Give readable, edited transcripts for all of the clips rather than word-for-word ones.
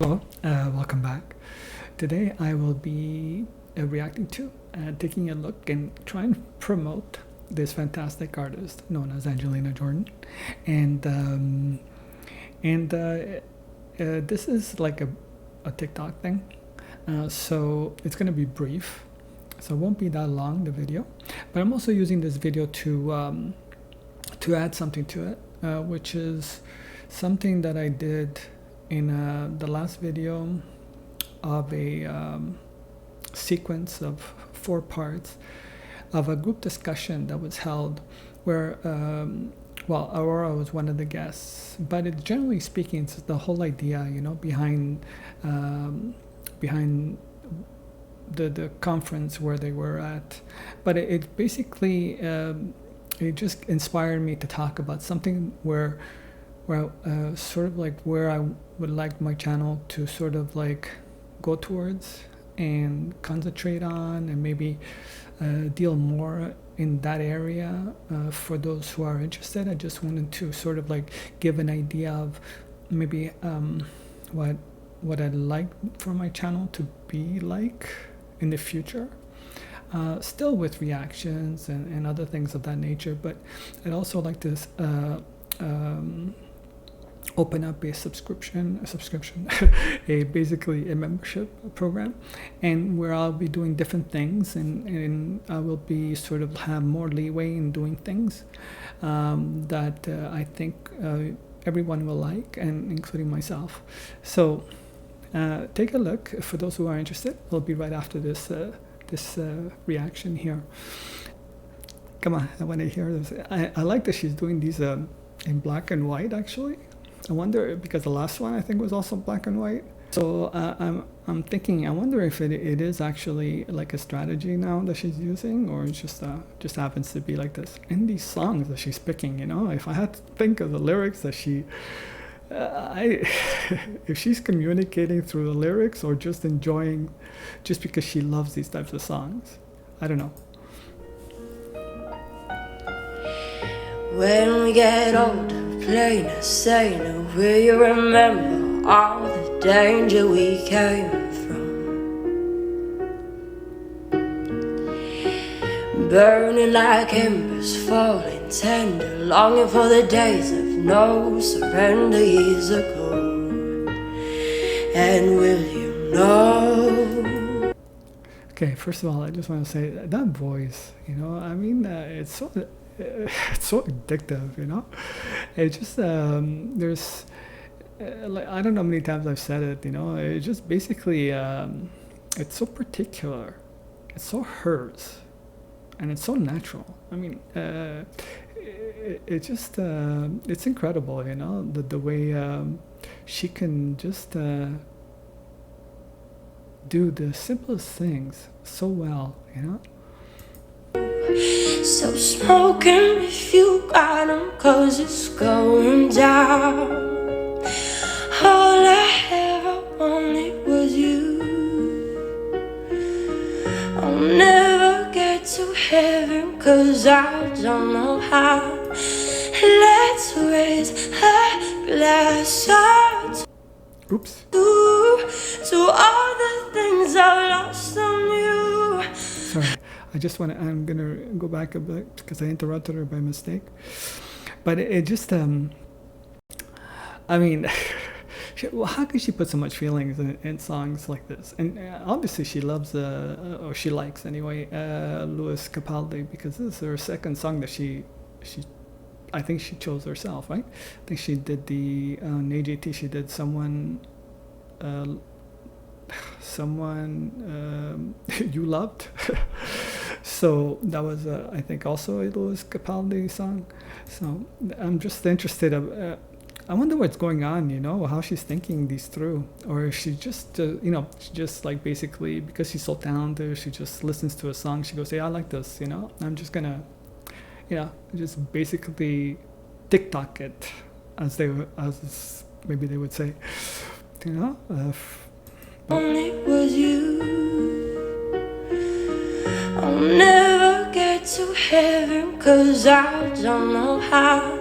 Hello, welcome back. Today I will be reacting to, taking a look and trying to promote this fantastic artist known as Angelina Jordan, and this is like a TikTok thing, so it's gonna be brief, so it won't be that long, the video. But I'm also using this video to add something to it, which is something that I did in the last video of a sequence of 4 parts of a group discussion that was held where, well, Aurora was one of the guests, but it, generally speaking, it's the whole idea, you know, behind the conference where they were at. But it basically, it just inspired me to talk about something where sort of like where I would like my channel to sort of like go towards and concentrate on, and maybe deal more in that area for those who are interested. I just wanted to sort of like give an idea of maybe what I'd like for my channel to be like in the future. Still with reactions and other things of that nature, but I'd also like to open up a subscription, basically a membership program, and where I'll be doing different things, and I will be sort of have more leeway in doing things that I think everyone will like, and including myself. So take a look for those who are interested. It'll be right after this reaction here. Come on, I want to hear this. I like that she's doing these in black and white, actually. I wonder, because the last one I think was also black and white. So I'm thinking, I wonder if it is actually like a strategy now that she's using, or it's just happens to be like this. And these songs that she's picking, you know, if I had to think of the lyrics that she, if she's communicating through the lyrics or just enjoying, just because she loves these types of songs, I don't know. When we get older, plain as sailor, will you remember all the danger we came from? Burning like embers, falling tender, longing for the days of no surrender years ago. And will you know? Okay, first of all, I just want to say that voice, you know, I mean, it's so addictive, you know. It just there's like, I don't know how many times I've said it, you know. It just basically it's so particular, it's so hers, and it's so natural. I mean, it just it's incredible, you know, the way she can just do the simplest things so well, you know. So smoking if you got 'em, 'cause it's going down. All I ever wanted was you. I'll never get to heaven, 'cause I don't know how. Let's raise a glass up Oops. to all the things I lost on you. Sorry. I'm gonna go back a bit because I interrupted her by mistake. But it just, I mean, well, how could she put so much feelings in songs like this? And obviously she loves, or she likes anyway, Louis Capaldi, because this is her second song that I think she chose herself, right? I think she did the, on AJT, she did someone you loved. So that was I think also a Louis Capaldi song. So I'm just interested of I wonder what's going on, you know, how she's thinking these through, or if she just you know, she just like basically because she's so talented, she just listens to a song, she goes, hey, I like this, you know, I'm just gonna, you know, just basically TikTok it, as maybe they would say, you know. Only was you. I'll never get to heaven, 'cause I don't know how.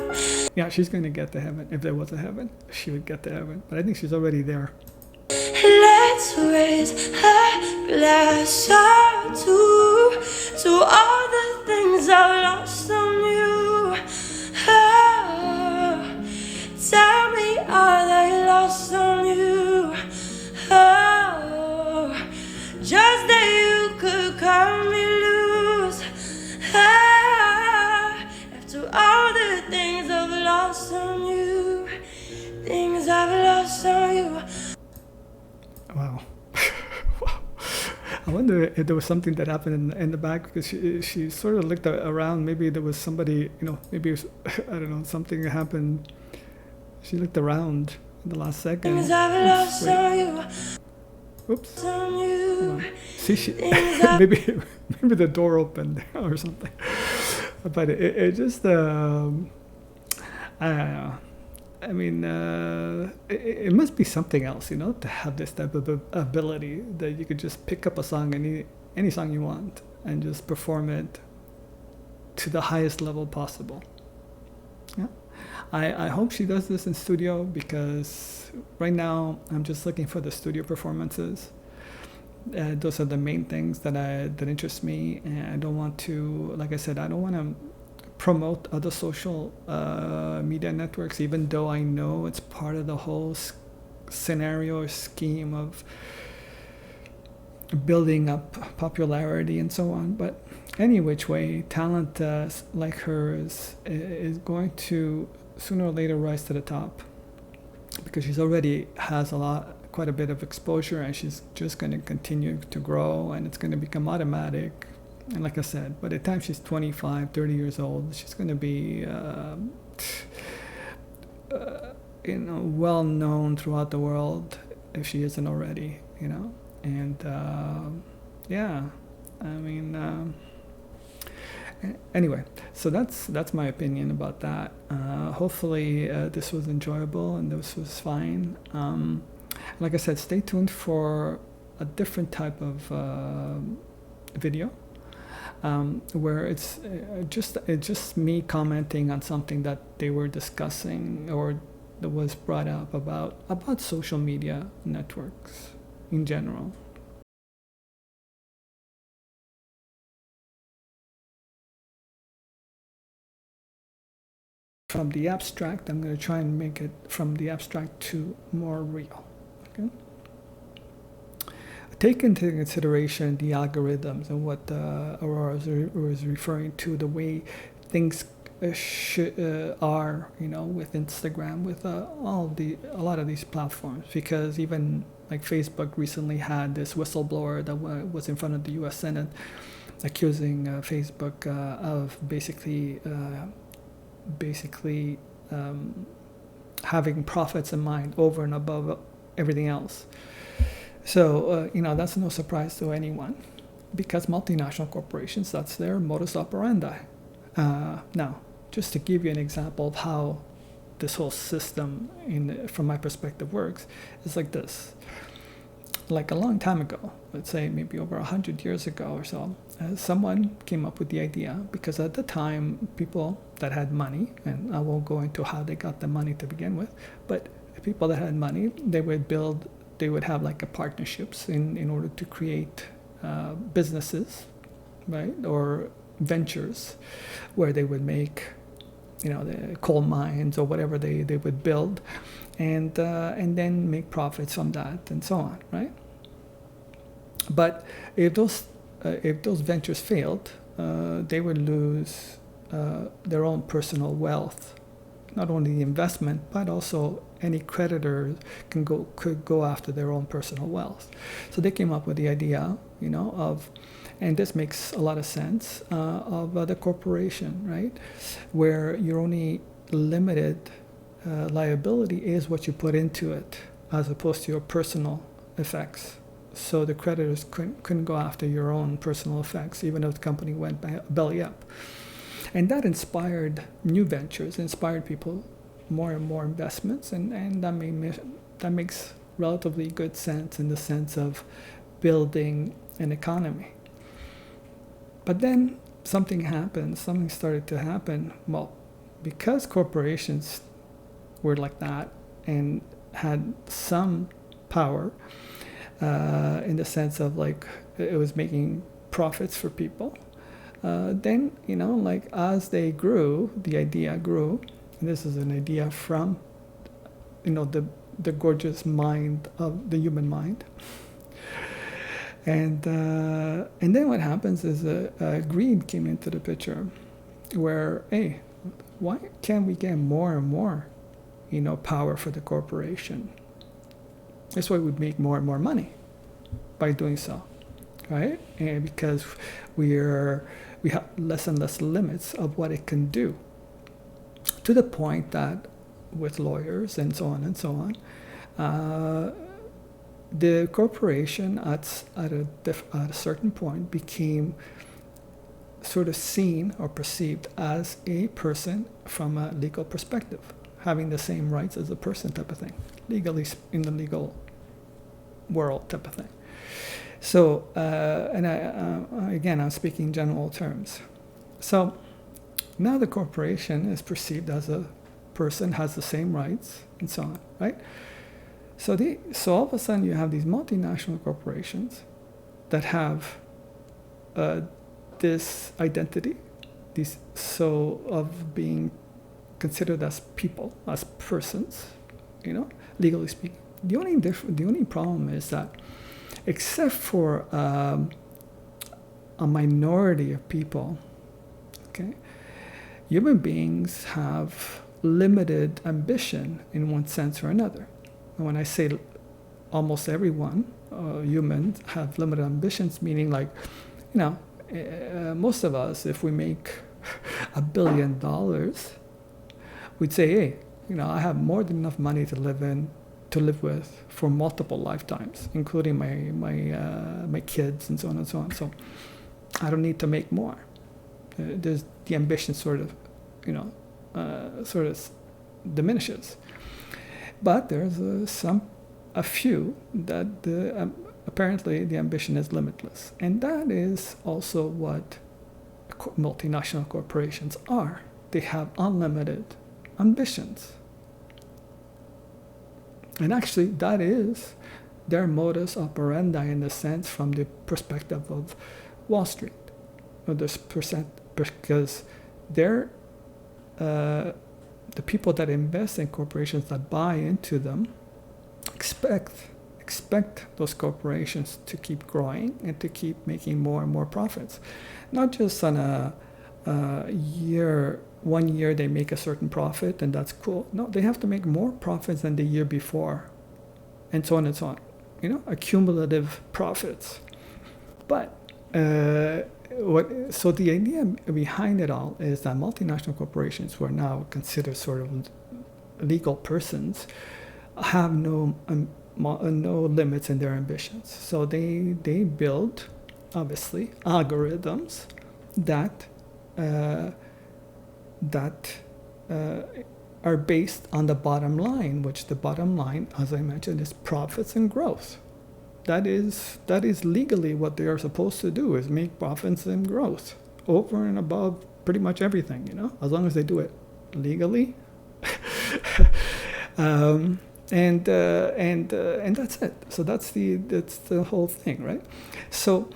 Yeah, she's going to get to heaven. If there was a heaven, she would get to heaven. But I think she's already there. Let's raise a glass or two to all the things I've lost on you. Oh, tell me, are they lost on you? Oh, just that you could cut me loose. Ah, after all the things I've lost on you, things I've lost on you. Wow. Wow. I wonder if there was something that happened in the back, because she sort of looked around. Maybe there was somebody, maybe it was, I don't know, something happened. She looked around in the last second. Things I've lost on you. Oops. On you. See, maybe the door opened or something. But it just, I don't know. I mean, it must be something else, to have this type of ability that you could just pick up a song, any song you want, and just perform it to the highest level possible. Yeah. I hope she does this in studio, because right now I'm just looking for the studio performances. Those are the main things that interest me, and I don't want to, like I said, I don't want to promote other social media networks, even though I know it's part of the whole scenario or scheme of building up popularity and so on. But any which way, talent like hers is going to sooner or later rise to the top, because she's already has quite a bit of exposure, and she's just going to continue to grow, and it's going to become automatic. And like I said, by the time she's 25, 30 years old, she's going to be well known throughout the world, if she isn't already, And yeah, I mean, anyway, so that's my opinion about that. Hopefully this was enjoyable and this was fine. Like I said, stay tuned for a different type of video. Where it's just me commenting on something that they were discussing or that was brought up about social media networks in general. From the abstract, I'm going to try and make it from the abstract to more real. Okay. Take into consideration the algorithms and what Aurora was referring to, the way things are, with Instagram, with a lot of these platforms, because even like Facebook recently had this whistleblower that was in front of the U.S. Senate accusing Facebook of basically having profits in mind over and above everything else. So, that's no surprise to anyone, because multinational corporations, that's their modus operandi. Now, just to give you an example of how this whole system, from my perspective, works, is like this. Like a long time ago, let's say maybe over 100 years ago or so, someone came up with the idea, because at the time, people that had money, and I won't go into how they got the money to begin with, but people that had money, they would have like a partnerships in order to create businesses, right, or ventures, where they would make, the coal mines or whatever they would build, and then make profits from that and so on, right? But if those ventures failed, they would lose their own personal wealth, not only the investment, but also any creditor could go after their own personal wealth. So they came up with the idea, and this makes a lot of sense, of the corporation, right? Where your only limited liability is what you put into it, as opposed to your personal effects. So the creditors couldn't go after your own personal effects, even if the company went belly up. And that inspired new ventures, inspired people more and more investments, and that makes relatively good sense in the sense of building an economy. But then something started to happen. Well, because corporations were like that and had some power, in the sense of like it was making profits for people. Then, like as they grew, the idea grew. And this is an idea from, the gorgeous mind of the human mind. And then what happens is greed came into the picture, where, hey, why can't we get more and more, power for the corporation? That's why we make more and more money by doing so, right? And because we have less and less limits of what it can do, to the point that with lawyers and so on, the corporation at a certain point became sort of seen or perceived as a person from a legal perspective, having the same rights as a person type of thing, legally in the legal world type of thing. So, and again, I'm speaking in general terms. So now the corporation is perceived as a person, has the same rights, and so on, right? So all of a sudden you have these multinational corporations that have this identity, of being considered as people, as persons, legally speaking. The only problem is that, except for a minority of people, okay, human beings have limited ambition in one sense or another. And when I say almost everyone, humans have limited ambitions, meaning like, most of us, if we make $1 billion, we'd say, hey, I have more than enough money to live with for multiple lifetimes, including my kids and so on and so on. So I don't need to make more. There's the ambition sort of diminishes. But there's a few that apparently the ambition is limitless. And that is also what multinational corporations are. They have unlimited ambitions. And actually, that is their modus operandi in the sense from the perspective of Wall Street, or this because they're the people that invest in corporations, that buy into them, expect those corporations to keep growing and to keep making more and more profits, not just on a year. 1 year they make a certain profit and that's cool. No, they have to make more profits than the year before, and so on and so on. Accumulative profits. But so the idea behind it all is that multinational corporations, who are now considered sort of legal persons, have no limits in their ambitions. So they build, obviously, algorithms that are based on the bottom line, which the bottom line, as I mentioned, is profits and growth. That is legally what they are supposed to do, is make profits and growth over and above pretty much everything, as long as they do it legally. And that's it. So that's the whole thing, right? So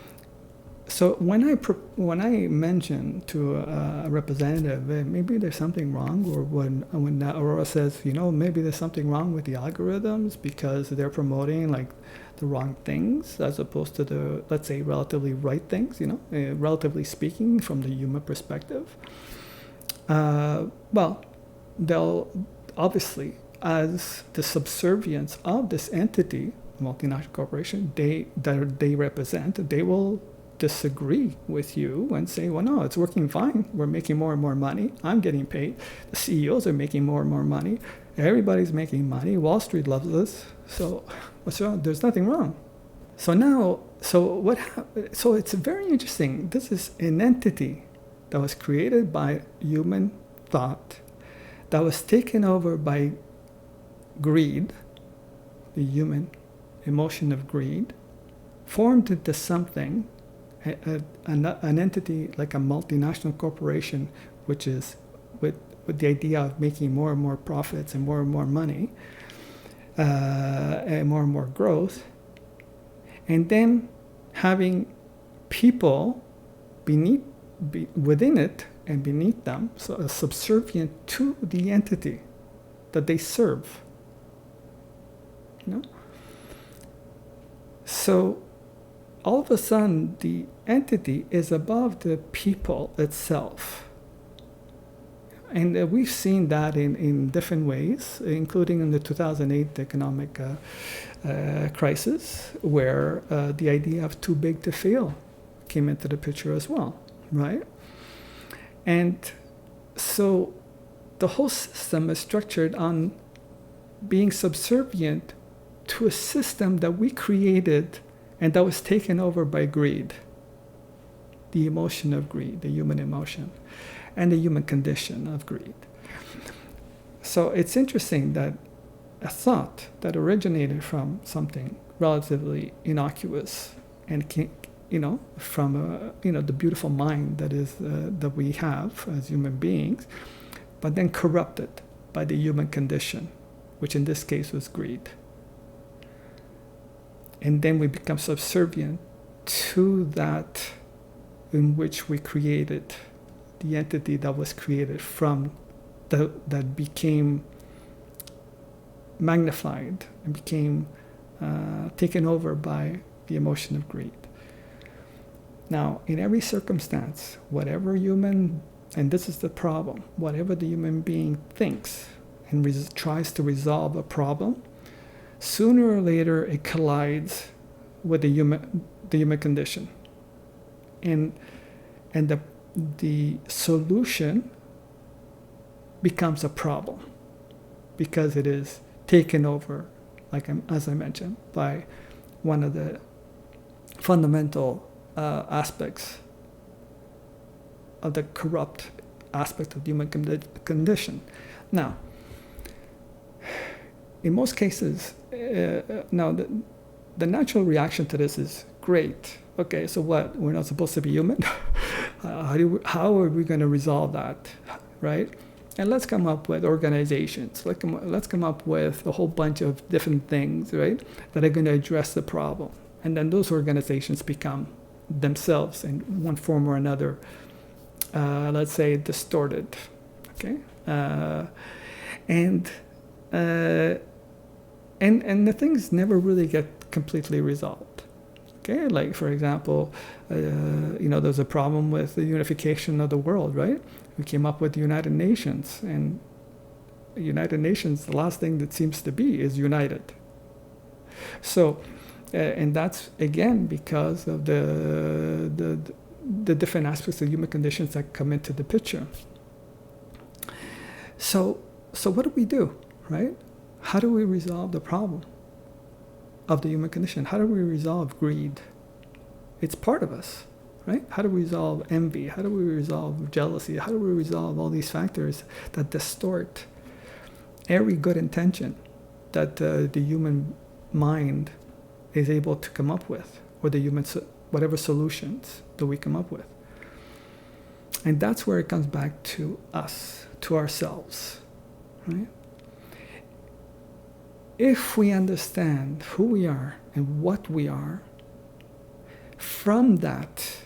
when I mention to a representative, maybe there's something wrong, or when Aurora says, maybe there's something wrong with the algorithms because they're promoting like the wrong things as opposed to the, let's say, relatively right things, relatively speaking from the human perspective. Well, they'll obviously, as the subservience of this entity, multinational corporation, that they represent, they will disagree with you and say, well, no, it's working fine. We're making more and more money. I'm getting paid. The CEOs are making more and more money. Everybody's making money. Wall Street loves us. So what's wrong? There's nothing wrong. So it's very interesting. This is an entity that was created by human thought, that was taken over by greed, the human emotion of greed, formed into something, an entity like a multinational corporation, which is with the idea of making more and more profits and more money, and more growth. and then having people within it and beneath them, so subservient to the entity that they serve. So all of a sudden, the entity is above the people itself. And we've seen that in different ways, including in the 2008 economic crisis, where the idea of too big to fail came into the picture as well, right? And so the whole system is structured on being subservient to a system that we created and that was taken over by greed, the emotion of greed, the human emotion, and the human condition of greed. So it's interesting that a thought that originated from something relatively innocuous and from the beautiful mind that we have as human beings, but then corrupted by the human condition, which in this case was greed. And then we become subservient to that in which we created, the entity that was created from, that became magnified and became taken over by the emotion of greed. Now, in every circumstance, whatever human, and this is the problem, whatever the human being thinks and tries to resolve a problem, sooner or later it collides with the human condition, and the solution becomes a problem because it is taken over, as I mentioned, by one of the fundamental aspects of the corrupt aspect of the human condition. Now, in most cases, now the natural reaction to this is great. Okay, so what? We're not supposed to be human? How are we going to resolve that, right? And let's come up with organizations. Let's come up with a whole bunch of different things, right, that are going to address the problem. And then those organizations become themselves in one form or another, let's say, distorted. Okay, and the things never really get completely resolved. Okay, like for example, there's a problem with the unification of the world, right? We came up with the United Nations, and the United Nations, the last thing that seems to be is united. So, and that's again because of the different aspects of human conditions that come into the picture. So what do, right? How do we resolve the problem of the human condition? How do we resolve greed? It's part of us, right? How do we resolve envy? How do we resolve jealousy? How do we resolve all these factors that distort every good intention that the human mind is able to come up with, or the human, whatever solutions that we come up with? And that's where it comes back to us, to ourselves, right? If we understand who we are and what we are, from that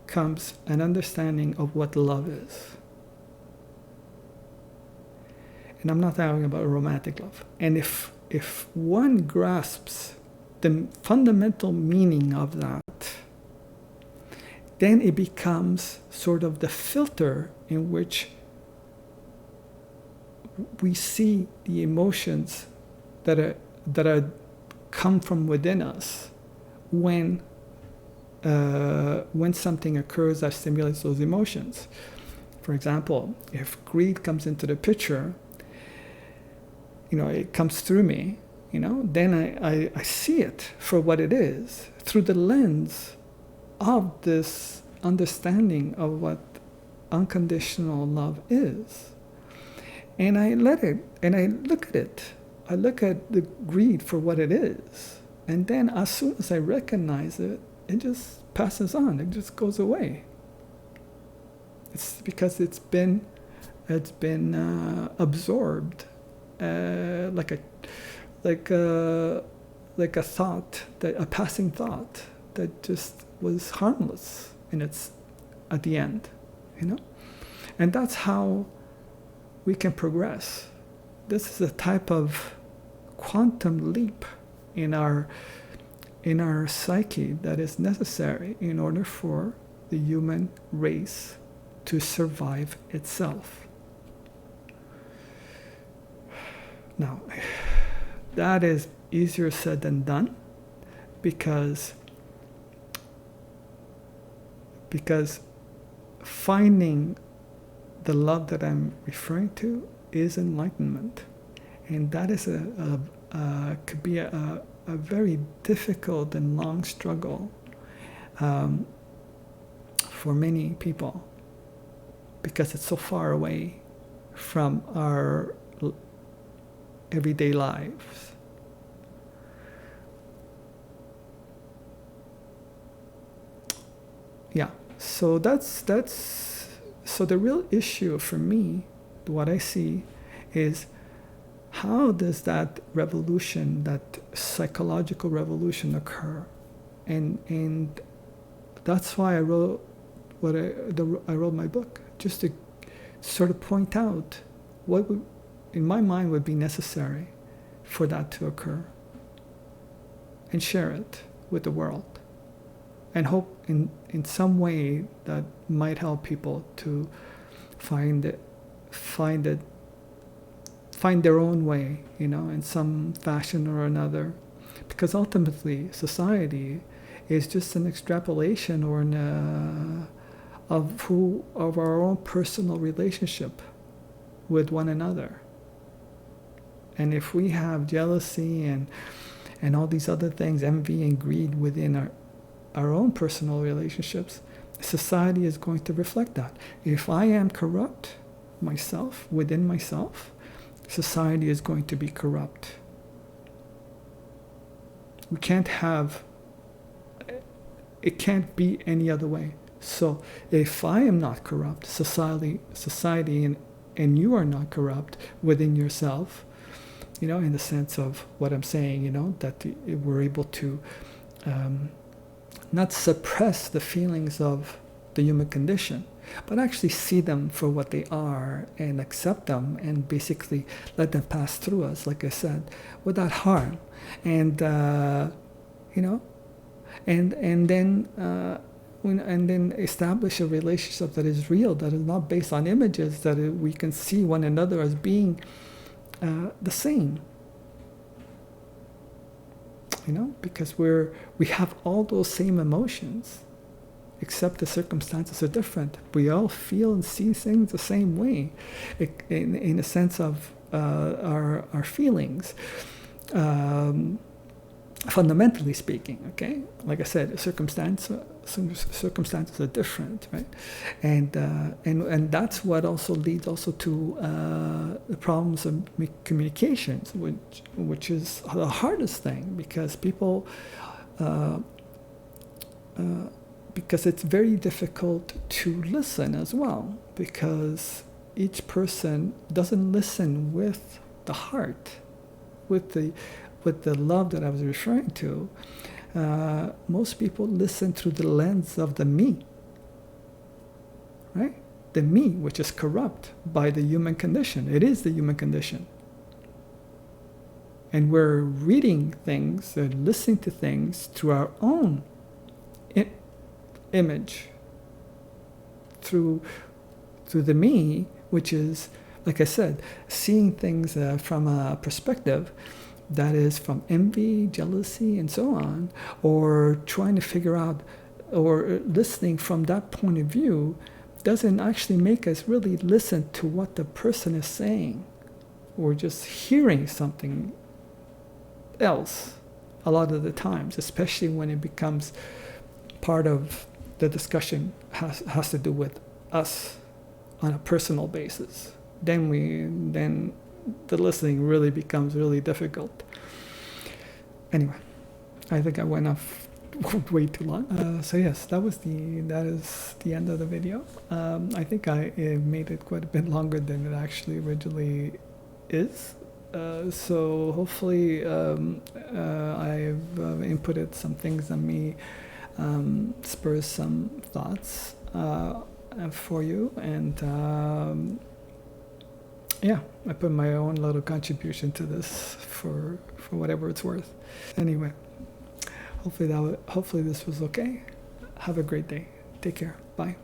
comes an understanding of what love is. And I'm not talking about romantic love. And if one grasps the fundamental meaning of that, then it becomes sort of the filter in which we see the emotions that are come from within us when something occurs that stimulates those emotions. For example, if greed comes into the picture, it comes through me, then I see it for what it is, through the lens of this understanding of what unconditional love is. And I look at it. I look at the greed for what it is. And then as soon as I recognize it, it just passes on. It just goes away. It's because it's been absorbed like like a thought, a passing thought that just was harmless in its at the end, you know. And that's how we can progress. This is a type of quantum leap in our psyche that is necessary in order for the human race to survive itself. Now, that is easier said than done, because finding the love that I'm referring to is enlightenment, and that is could be a very difficult and long struggle for many people, because it's so far away from our everyday lives. Yeah, so so the real issue for me, what I see, is how does that revolution, that psychological revolution, occur? And that's why I wrote I wrote my book, just to sort of point out what would, in my mind, would be necessary for that to occur, and share it with the world, and hope in some way that might help people to find their own way, you know, in some fashion or another. Because ultimately, society is just an extrapolation or of our own personal relationship with one another. And if we have jealousy and all these other things, envy and greed within our own personal relationships, society is going to reflect that. If I am corrupt myself, within myself, society is going to be corrupt. It can't be any other way. So if I am not corrupt, society and you are not corrupt within yourself, you know, in the sense of what I'm saying, you know, that we're able to not suppress the feelings of the human condition, but actually see them for what they are and accept them and basically let them pass through us, like I said, without harm. And, you know, and then establish a relationship that is real, that is not based on images, that we can see one another as being the same. You know, because we have all those same emotions, except the circumstances are different. We all feel and see things the same way, in a sense of our feelings, fundamentally speaking. Okay, like I said, circumstances are different, right? And that's what also leads also to the problems of communications, which is the hardest thing, because people because it's very difficult to listen as well, because each person doesn't listen with the heart, with the love that I was referring to. Most people listen through the lens of the me, right? The me, which is corrupt by the human condition. It is the human condition. And we're reading things and listening to things through our own image, through the me, which is, like I said, seeing things from a perspective that is from envy, jealousy, and so on, or trying to figure out, or listening from that point of view, doesn't actually make us really listen to what the person is saying. We're just hearing something else a lot of the times, especially when it becomes part of the discussion has to do with us on a personal basis. Then the listening really becomes really difficult. Anyway, I think I went off way too long. So yes, that is the end of the video. I think I made it quite a bit longer than it actually originally is. So hopefully I've inputted some things on me, spurs some thoughts for you, and yeah, I put my own little contribution to this for whatever it's worth. Anyway, hopefully this was okay. Have a great day. Take care. Bye.